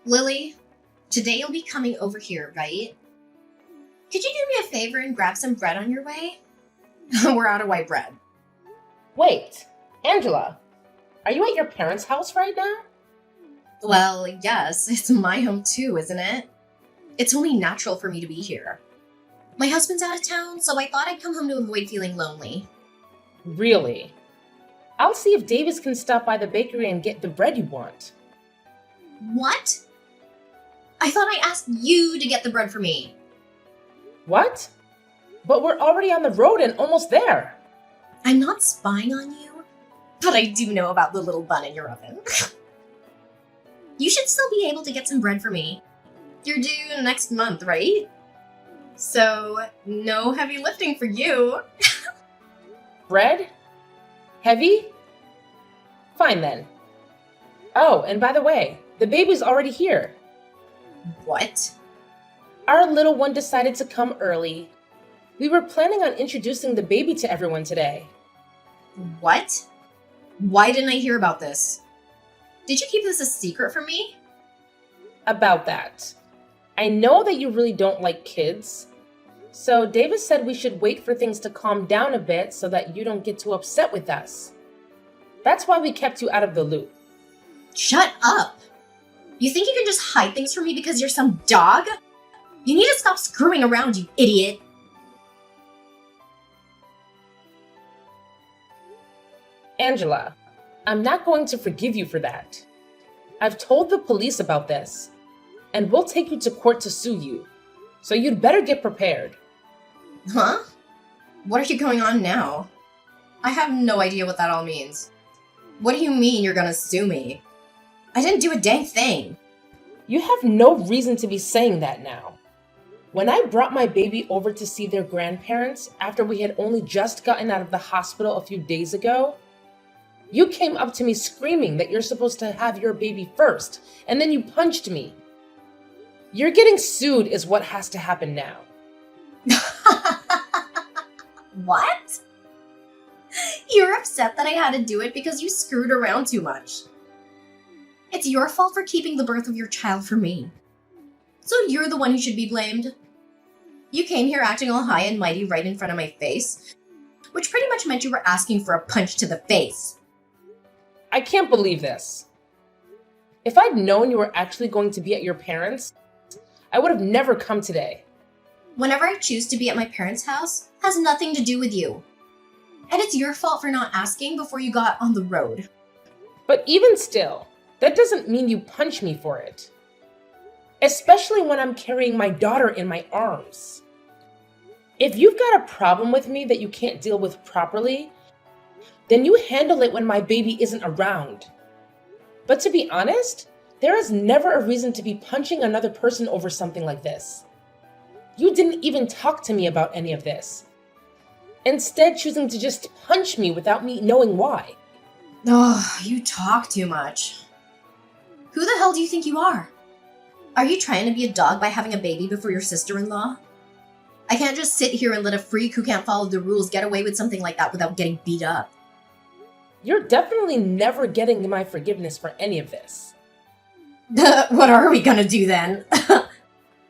Lily, today you'll be coming over here, right? Could you do me a favor and grab some bread on your way? We're out of white bread. Wait, Angela, are you at your parents' house right now? Well, yes, it's my home too, isn't it? It's only natural for me to be here. My husband's out of town, so I thought I'd come home to avoid feeling lonely. Really? I'll see if Davis can stop by the bakery and get the bread you want. What? I thought I asked you to get the bread for me. What? But we're already on the road and almost there. I'm not spying on you, but I do know about the little bun in your oven. You should still be able to get some bread for me. You're due next month, right? So, no heavy lifting for you. Bread? Heavy? Fine then. Oh, and by the way, the baby's already here. What? Our little one decided to come early. We were planning on introducing the baby to everyone today. What? Why didn't I hear about this? Did you keep this a secret from me? About that. I know that you really don't like kids. So Davis said we should wait for things to calm down a bit so that you don't get too upset with us. That's why we kept you out of the loop. Shut up! You think you can just hide things from me because you're some dog? You need to stop screwing around, you idiot! Angela, I'm not going to forgive you for that. I've told the police about this, and we'll take you to court to sue you. So you'd better get prepared. Huh? What are you going on now? I have no idea what that all means. What do you mean you're gonna sue me? I didn't do a dang thing. You have no reason to be saying that now. When I brought my baby over to see their grandparents after we had only just gotten out of the hospital a few days ago, you came up to me screaming that you're supposed to have your baby first, and then you punched me. You're getting sued is what has to happen now. What? You're upset that I had to do it because you screwed around too much. It's your fault for keeping the birth of your child from me. So you're the one who should be blamed. You came here acting all high and mighty right in front of my face, which pretty much meant you were asking for a punch to the face. I can't believe this. If I'd known you were actually going to be at your parents', I would have never come today. Whenever I choose to be at my parents' house has nothing to do with you. And it's your fault for not asking before you got on the road. But even still, that doesn't mean you punch me for it. Especially when I'm carrying my daughter in my arms. If you've got a problem with me that you can't deal with properly, then you handle it when my baby isn't around. But to be honest, there is never a reason to be punching another person over something like this. You didn't even talk to me about any of this. Instead, choosing to just punch me without me knowing why. Oh, you talk too much. Who the hell do you think you are? Are you trying to be a dog by having a baby before your sister-in-law? I can't just sit here and let a freak who can't follow the rules get away with something like that without getting beat up. You're definitely never getting my forgiveness for any of this. What are we gonna do then?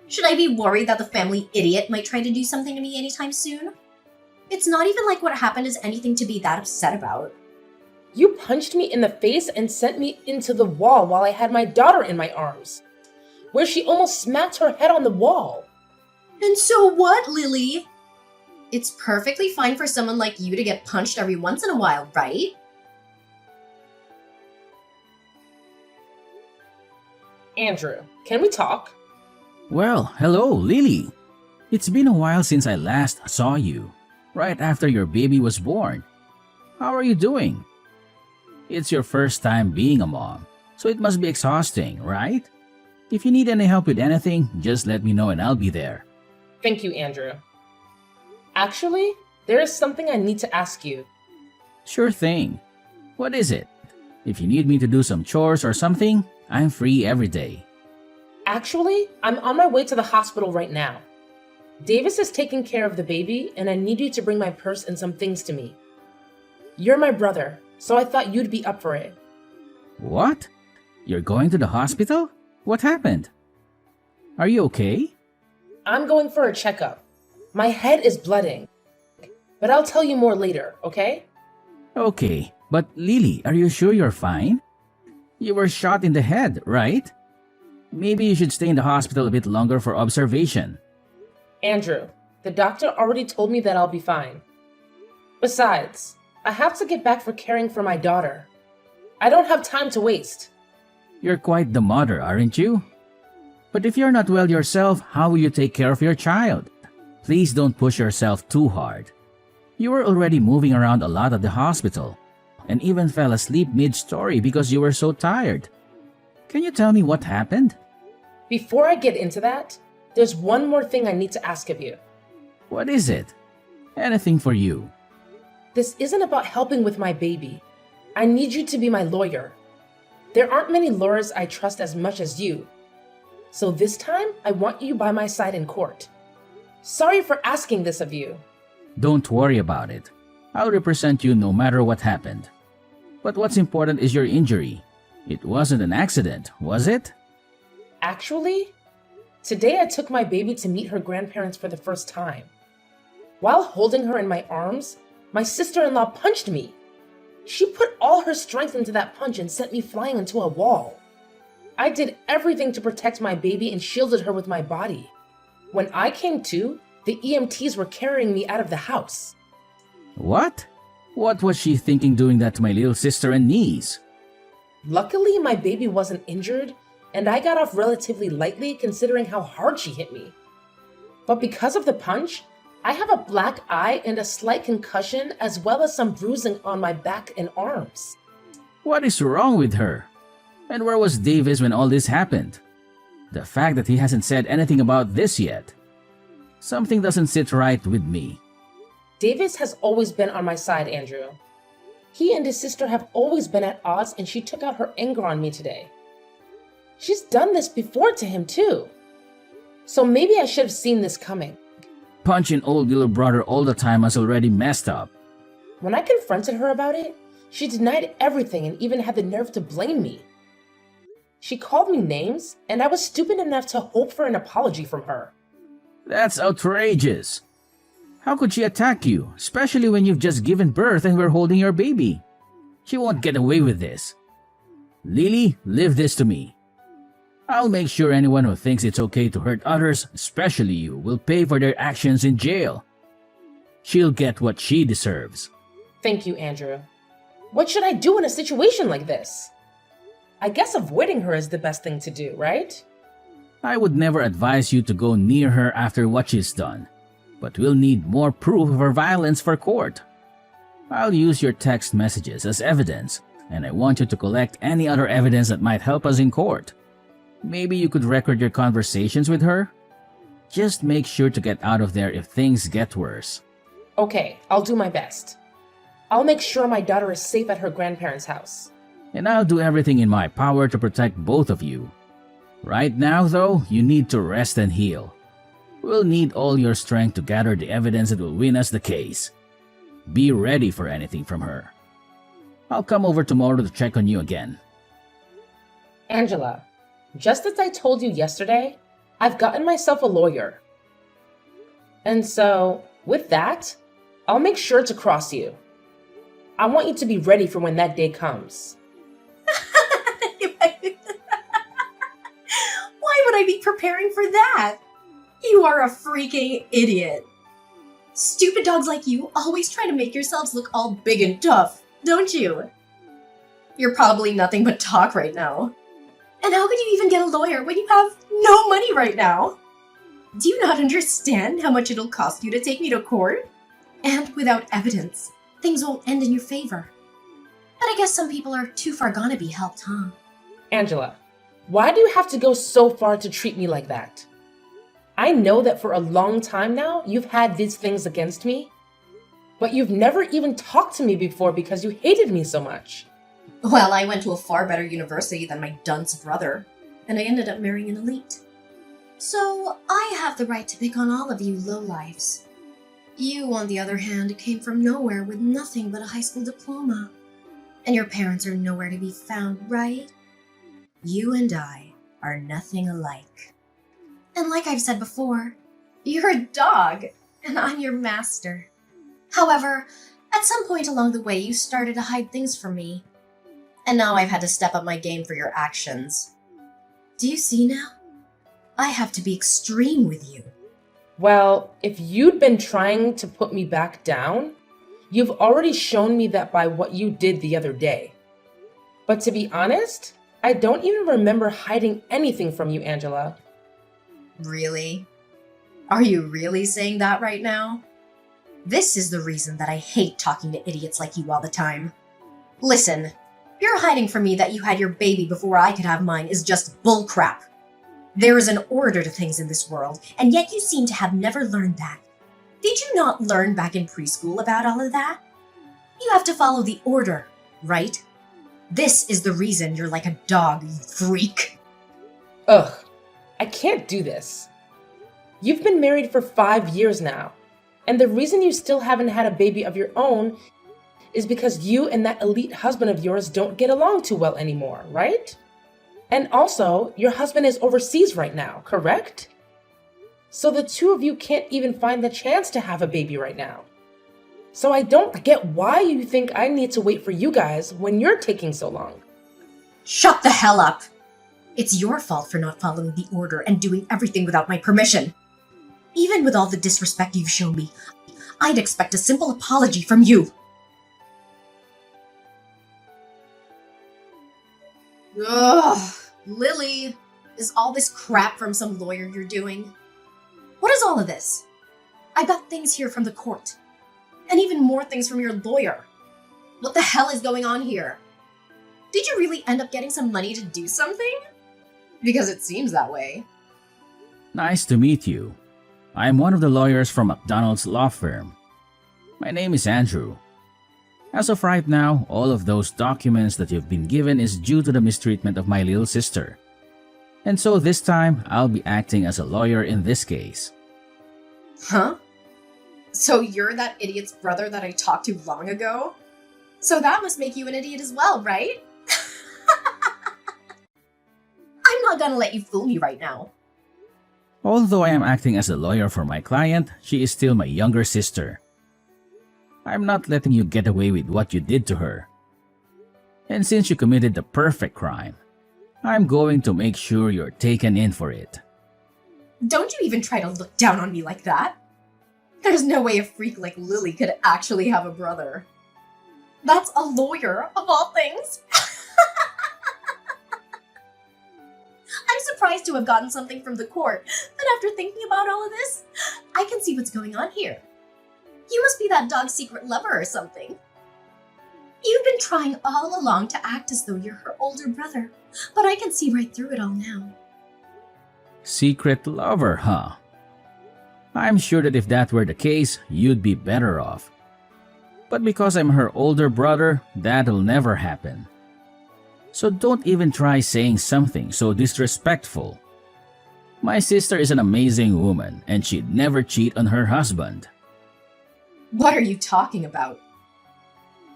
Should I be worried that the family idiot might try to do something to me anytime soon? It's not even like what happened is anything to be that upset about. You punched me in the face and sent me into the wall while I had my daughter in my arms, where she almost smacked her head on the wall. And so what, Lily? It's perfectly fine for someone like you to get punched every once in a while, right? Andrew, can we talk? Well, hello, Lily. It's been a while since I last saw you, right after your baby was born. How are you doing? It's your first time being a mom, so it must be exhausting, right? If you need any help with anything, just let me know and I'll be there. Thank you, Andrew. Actually, there is something I need to ask you. Sure thing. What is it? If you need me to do some chores or something, I'm free every day. Actually, I'm on my way to the hospital right now. Davis is taking care of the baby, and I need you to bring my purse and some things to me. You're my brother, so I thought you'd be up for it. What? You're going to the hospital? What happened? Are you okay? I'm going for a checkup. My head is blooding. But I'll tell you more later, okay? Okay, but Lily, are you sure you're fine? You were shot in the head, right? Maybe you should stay in the hospital a bit longer for observation. Andrew, the doctor already told me that I'll be fine. Besides, I have to get back for caring for my daughter. I don't have time to waste. You're quite the mother, aren't you? But if you're not well yourself, how will you take care of your child? Please don't push yourself too hard. You were already moving around a lot at the hospital and even fell asleep mid-story because you were so tired. Can you tell me what happened? Before I get into that, there's one more thing I need to ask of you. What is it? Anything for you. This isn't about helping with my baby. I need you to be my lawyer. There aren't many lawyers I trust as much as you. So this time, I want you by my side in court. Sorry for asking this of you. Don't worry about it. I'll represent you no matter what happened. But what's important is your injury. It wasn't an accident, was it? Actually, today I took my baby to meet her grandparents for the first time. While holding her in my arms, my sister-in-law punched me. She put all her strength into that punch and sent me flying into a wall. I did everything to protect my baby and shielded her with my body. When I came to, the EMTs were carrying me out of the house. What? What was she thinking doing that to my little sister and niece? Luckily, my baby wasn't injured, and I got off relatively lightly considering how hard she hit me. But because of the punch, I have a black eye and a slight concussion as well as some bruising on my back and arms. What is wrong with her? And where was Davis when all this happened? The fact that he hasn't said anything about this yet. Something doesn't sit right with me. Davis has always been on my side, Andrew. He and his sister have always been at odds, and she took out her anger on me today. She's done this before to him too. So maybe I should have seen this coming. Punching old little brother all the time has already messed up. When I confronted her about it, she denied everything and even had the nerve to blame me. She called me names, and I was stupid enough to hope for an apology from her. That's outrageous. How could she attack you, especially when you've just given birth and we're holding your baby? She won't get away with this. Lily, leave this to me. I'll make sure anyone who thinks it's okay to hurt others, especially you, will pay for their actions in jail. She'll get what she deserves. Thank you, Andrew. What should I do in a situation like this? I guess avoiding her is the best thing to do, right? I would never advise you to go near her after what she's done, but we'll need more proof of her violence for court. I'll use your text messages as evidence, and I want you to collect any other evidence that might help us in court. Maybe you could record your conversations with her? Just make sure to get out of there if things get worse. Okay, I'll do my best. I'll make sure my daughter is safe at her grandparents' house. And I'll do everything in my power to protect both of you. Right now, though, you need to rest and heal. We'll need all your strength to gather the evidence that will win us the case. Be ready for anything from her. I'll come over tomorrow to check on you again. Angela, just as I told you yesterday, I've gotten myself a lawyer. And so, with that, I'll make sure to cross you. I want you to be ready for when that day comes. Why would I be preparing for that? You are a freaking idiot. Stupid dogs like you always try to make yourselves look all big and tough, don't you? You're probably nothing but talk right now. And how could you even get a lawyer when you have no money right now? Do you not understand how much it'll cost you to take me to court? And without evidence, things won't end in your favor. But I guess some people are too far gone to be helped, huh? Angela, why do you have to go so far to treat me like that? I know that for a long time now, you've had these things against me, but you've never even talked to me before because you hated me so much. Well, I went to a far better university than my dunce brother, and I ended up marrying an elite. So I have the right to pick on all of you lowlifes. You, on the other hand, came from nowhere with nothing but a high school diploma. And your parents are nowhere to be found, right? You and I are nothing alike. And like I've said before, you're a dog, and I'm your master. However, at some point along the way, you started to hide things from me. And now I've had to step up my game for your actions. Do you see now? I have to be extreme with you. Well, if you'd been trying to put me back down, you've already shown me that by what you did the other day. But to be honest, I don't even remember hiding anything from you, Angela. Really? Are you really saying that right now? This is the reason that I hate talking to idiots like you all the time. Listen, you're hiding from me that you had your baby before I could have mine is just bullcrap. There is an order to things in this world, and yet you seem to have never learned that. Did you not learn back in preschool about all of that? You have to follow the order, right? This is the reason you're like a dog, you freak. Ugh, I can't do this. You've been married for 5 years now, and the reason you still haven't had a baby of your own is because you and that elite husband of yours don't get along too well anymore, right? And also, your husband is overseas right now, correct? So the two of you can't even find the chance to have a baby right now. So I don't get why you think I need to wait for you guys when you're taking so long. Shut the hell up! It's your fault for not following the order and doing everything without my permission. Even with all the disrespect you've shown me, I'd expect a simple apology from you. Ugh, Lily, is all this crap from some lawyer you're doing? What is all of this? I got things here from the court, and even more things from your lawyer. What the hell is going on here? Did you really end up getting some money to do something? Because it seems that way. Nice to meet you. I am one of the lawyers from McDonald's law firm. My name is Andrew. As of right now, all of those documents that you've been given is due to the mistreatment of my little sister. And so this time, I'll be acting as a lawyer in this case. Huh? So you're that idiot's brother that I talked to long ago? So that must make you an idiot as well, right? I'm not gonna let you fool me right now. Although I am acting as a lawyer for my client, she is still my younger sister. I'm not letting you get away with what you did to her. And since you committed the perfect crime, I'm going to make sure you're taken in for it. Don't you even try to look down on me like that. There's no way a freak like Lily could actually have a brother. That's a lawyer, of all things. I'm surprised to have gotten something from the court, but after thinking about all of this, I can see what's going on here. You must be that dog's secret lover or something. You've been trying all along to act as though you're her older brother, but I can see right through it all now. Secret lover, huh? I'm sure that if that were the case, you'd be better off. But because I'm her older brother, that'll never happen. So don't even try saying something so disrespectful. My sister is an amazing woman, and she'd never cheat on her husband. What are you talking about?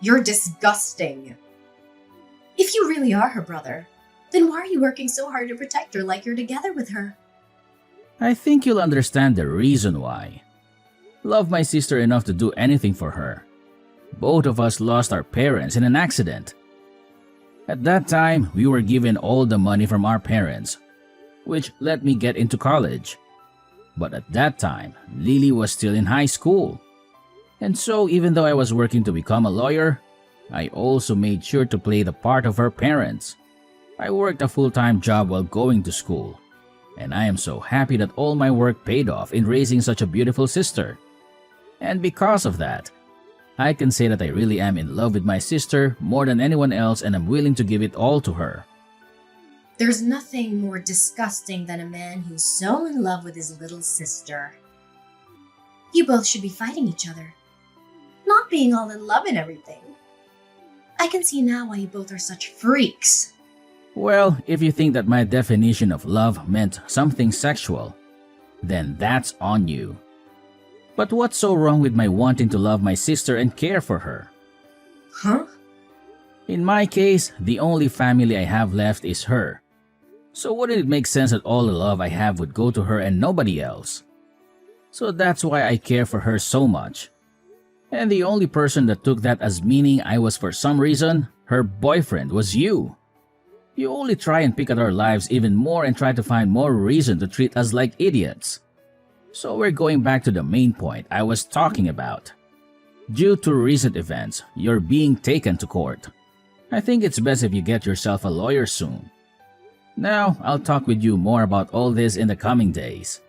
You're disgusting. If you really are her brother, then why are you working so hard to protect her like you're together with her? I think you'll understand the reason why. Love my sister enough to do anything for her. Both of us lost our parents in an accident. At that time, we were given all the money from our parents, which let me get into college. But at that time, Lily was still in high school. And so even though I was working to become a lawyer, I also made sure to play the part of her parents. I worked a full-time job while going to school. And I am so happy that all my work paid off in raising such a beautiful sister. And because of that, I can say that I really am in love with my sister more than anyone else, and I'm willing to give it all to her. There's nothing more disgusting than a man who's so in love with his little sister. You both should be fighting each other, not being all in love and everything. I can see now why you both are such freaks. Well, if you think that my definition of love meant something sexual, then that's on you. But what's so wrong with my wanting to love my sister and care for her? Huh? In my case, the only family I have left is her. So wouldn't it make sense that all the love I have would go to her and nobody else? So that's why I care for her so much. And the only person that took that as meaning I was for some reason, her boyfriend, was you. You only try and pick at our lives even more and try to find more reason to treat us like idiots. So we're going back to the main point I was talking about. Due to recent events, you're being taken to court. I think it's best if you get yourself a lawyer soon. Now, I'll talk with you more about all this in the coming days.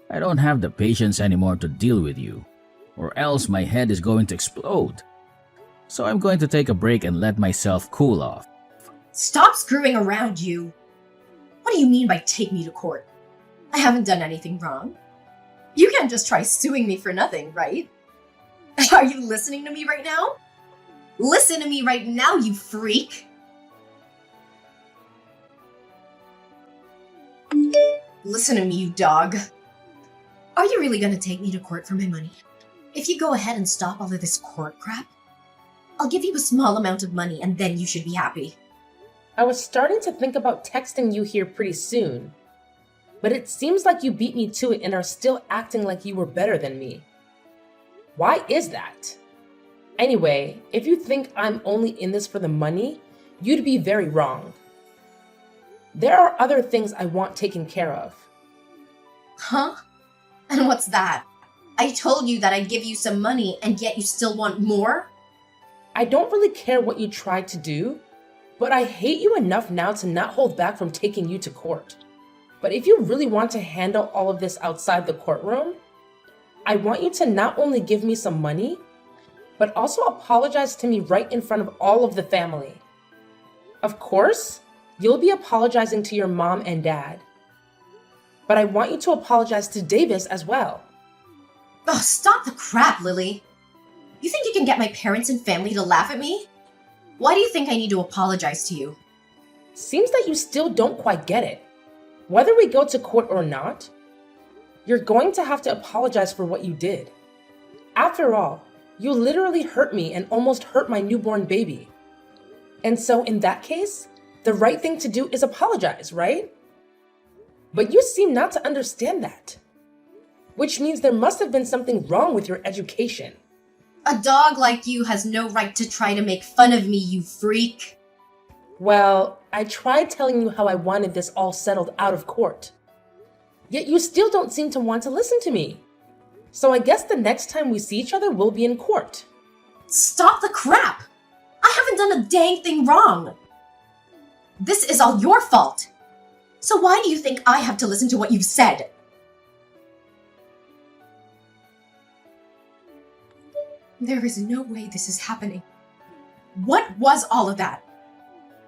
I don't have the patience anymore to deal with you, or else my head is going to explode. So I'm going to take a break and let myself cool off. Stop screwing around, you! What do you mean by take me to court? I haven't done anything wrong. You can't just try suing me for nothing, right? Are you listening to me right now? Listen to me right now, you freak! Listen to me, you dog. Are you really gonna take me to court for my money? If you go ahead and stop all of this court crap, I'll give you a small amount of money and then you should be happy. I was starting to think about texting you here pretty soon, but it seems like you beat me to it and are still acting like you were better than me. Why is that? Anyway, if you think I'm only in this for the money, you'd be very wrong. There are other things I want taken care of. Huh? And what's that? I told you that I'd give you some money and yet you still want more? I don't really care what you tried to do, but I hate you enough now to not hold back from taking you to court. But if you really want to handle all of this outside the courtroom, I want you to not only give me some money, but also apologize to me right in front of all of the family. Of course, you'll be apologizing to your mom and dad. But I want you to apologize to Davis as well. Oh, stop the crap, Lily. You think you can get my parents and family to laugh at me? Why do you think I need to apologize to you? Seems that you still don't quite get it. Whether we go to court or not, you're going to have to apologize for what you did. After all, you literally hurt me and almost hurt my newborn baby. And so in that case, the right thing to do is apologize, right? But you seem not to understand that. Which means there must have been something wrong with your education. A dog like you has no right to try to make fun of me, you freak. Well, I tried telling you how I wanted this all settled out of court. Yet you still don't seem to want to listen to me. So I guess the next time we see each other, we'll be in court. Stop the crap! I haven't done a dang thing wrong. This is all your fault. So why do you think I have to listen to what you've said? There is no way this is happening. What was all of that?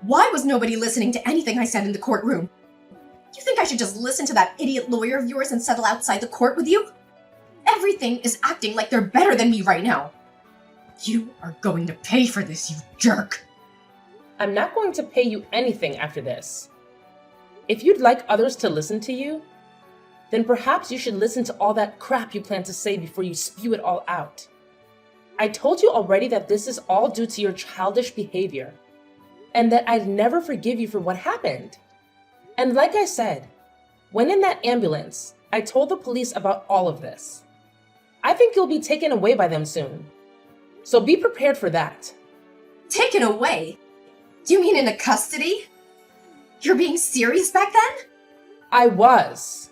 Why was nobody listening to anything I said in the courtroom? You think I should just listen to that idiot lawyer of yours and settle outside the court with you? Everything is acting like they're better than me right now. You are going to pay for this, you jerk. I'm not going to pay you anything after this. If you'd like others to listen to you, then perhaps you should listen to all that crap you plan to say before you spew it all out. I told you already that this is all due to your childish behavior, and that I'd never forgive you for what happened. And like I said, when in that ambulance, I told the police about all of this. I think you'll be taken away by them soon. So be prepared for that. Taken away? Do you mean into custody? You're being serious back then? I was.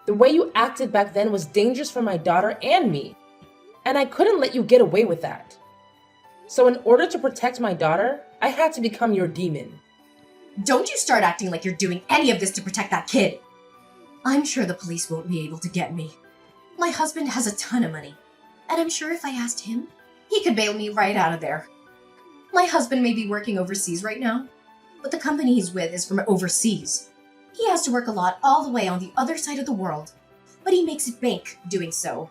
The way you acted back then was dangerous for my daughter and me, and I couldn't let you get away with that. So in order to protect my daughter, I had to become your demon. Don't you start acting like you're doing any of this to protect that kid. I'm sure the police won't be able to get me. My husband has a ton of money, and I'm sure if I asked him, he could bail me right out of there. My husband may be working overseas right now, but the company he's with is from overseas. He has to work a lot all the way on the other side of the world, but he makes it bank doing so.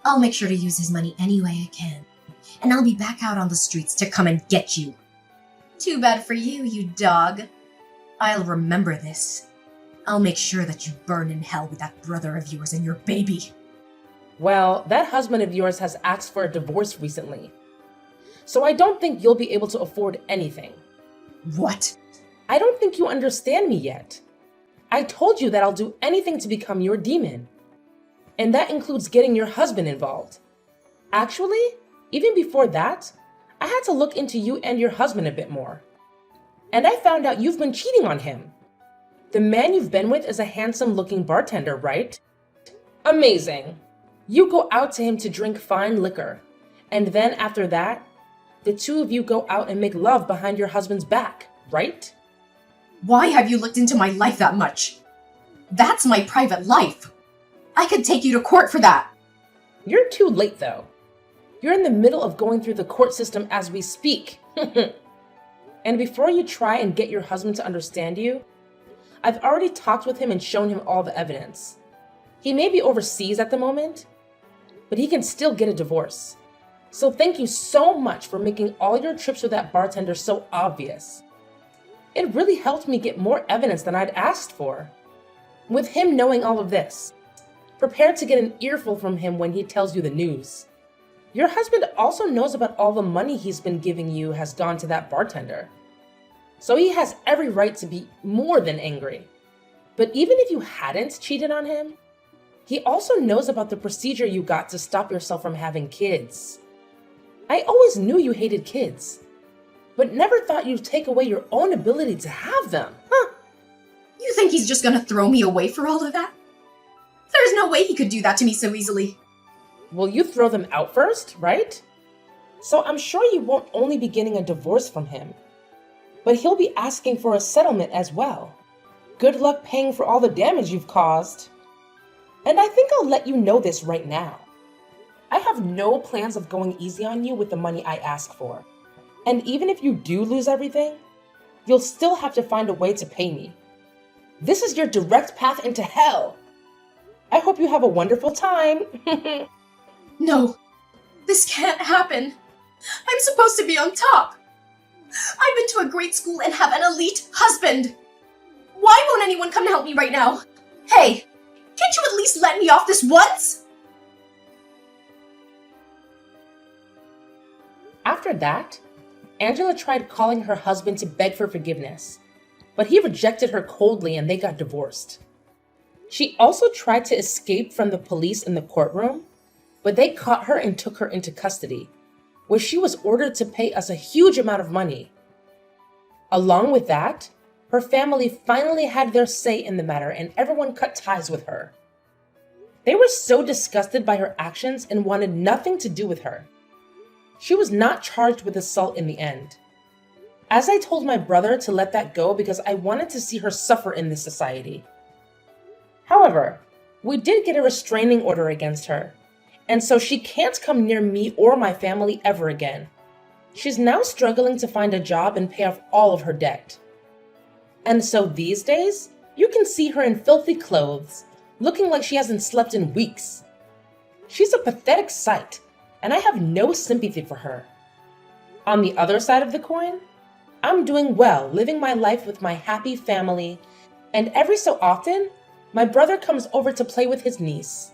I'll make sure to use his money any way I can, and I'll be back out on the streets to come and get you. Too bad for you, you dog. I'll remember this. I'll make sure that you burn in hell with that brother of yours and your baby. Well, that husband of yours has asked for a divorce recently. So I don't think you'll be able to afford anything. What? I don't think you understand me yet. I told you that I'll do anything to become your demon. And that includes getting your husband involved. Actually, even before that, I had to look into you and your husband a bit more. And I found out you've been cheating on him. The man you've been with is a handsome-looking bartender, right? Amazing. You go out to him to drink fine liquor. And then after that, the two of you go out and make love behind your husband's back, right? Why have you looked into my life that much? That's my private life. I could take you to court for that. You're too late, though. You're in the middle of going through the court system as we speak. And before you try and get your husband to understand you, I've already talked with him and shown him all the evidence. He may be overseas at the moment, but he can still get a divorce. So thank you so much for making all your trips with that bartender so obvious. It really helped me get more evidence than I'd asked for. With him knowing all of this, prepare to get an earful from him when he tells you the news. Your husband also knows about all the money he's been giving you has gone to that bartender. So he has every right to be more than angry. But even if you hadn't cheated on him, he also knows about the procedure you got to stop yourself from having kids. I always knew you hated kids, but never thought you'd take away your own ability to have them, huh? You think he's just gonna throw me away for all of that? There's no way he could do that to me so easily. Well, you throw them out first, right? So I'm sure you won't only be getting a divorce from him, but he'll be asking for a settlement as well. Good luck paying for all the damage you've caused. And I think I'll let you know this right now. I have no plans of going easy on you with the money I ask for. And even if you do lose everything, you'll still have to find a way to pay me. This is your direct path into hell. I hope you have a wonderful time. No, this can't happen. I'm supposed to be on top. I've been to a great school and have an elite husband. Why won't anyone come help me right now? Hey, can't you at least let me off this once? After that, Angela tried calling her husband to beg for forgiveness, but he rejected her coldly and they got divorced. She also tried to escape from the police in the courtroom, but they caught her and took her into custody, where she was ordered to pay us a huge amount of money. Along with that, her family finally had their say in the matter and everyone cut ties with her. They were so disgusted by her actions and wanted nothing to do with her. She was not charged with assault in the end. As I told my brother to let that go because I wanted to see her suffer in this society. However, we did get a restraining order against her, and so she can't come near me or my family ever again. She's now struggling to find a job and pay off all of her debt. And so these days, you can see her in filthy clothes, looking like she hasn't slept in weeks. She's a pathetic sight, and I have no sympathy for her. On the other side of the coin, I'm doing well, living my life with my happy family, and every so often, my brother comes over to play with his niece.